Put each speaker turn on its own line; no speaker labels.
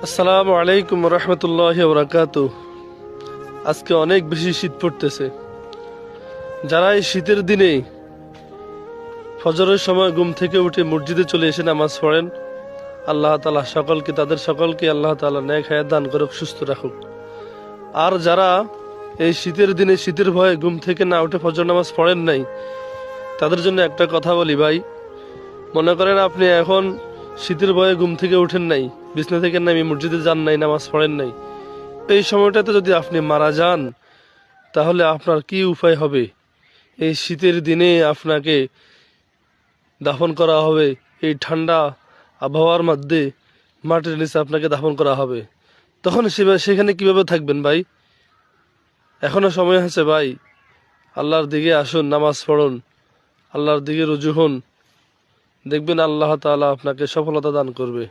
আসসালামু আলাইকুম রহমতুল্লাহি ওয়া বারাকাতুহু। আজকে অনেক বেশি শীত পড়তেছে। যারা এই শীতের দিনে ফজরের সময় ঘুম থেকে উঠে মসজিদে চলে এসে নামাজ পড়েন, আল্লাহ তাআলা তাদের সকলকে আল্লাহ তাআলা নেক হায়াত দান করুক, সুস্থ রাখুক। আর যারা এই শীতের দিনে শীতের ভয়ে ঘুম থেকে না উঠে ফজর নামাজ পড়েন নাই, তাদের জন্য একটা কথা বলি ভাই। মনে করেন আপনি এখন শীতের ভয়ে ঘুম থেকে উঠেন নাই, বিছনা থেকে নামি মসজিদে যান নাই, নামাজ পড়েন নাই। এই সময়টাতে যদি আপনি মারা যান, তাহলে আপনার কি উপায় হবে? এই শীতের দিনে আপনাকে দাফন করা হবে, এই ঠান্ডা আবহাওয়ার মধ্যে মাটির নিচে আপনাকে দাফন করা হবে। তখন সেখানে কিভাবে থাকবেন ভাই? এখনো সময় আছে ভাই। আল্লাহর দিকে আসুন, নামাজ পড়ুন, আল্লাহর দিকে রুজু হন। দেখবেন আল্লাহ তাআলা আপনাকে সফলতা দান করবে।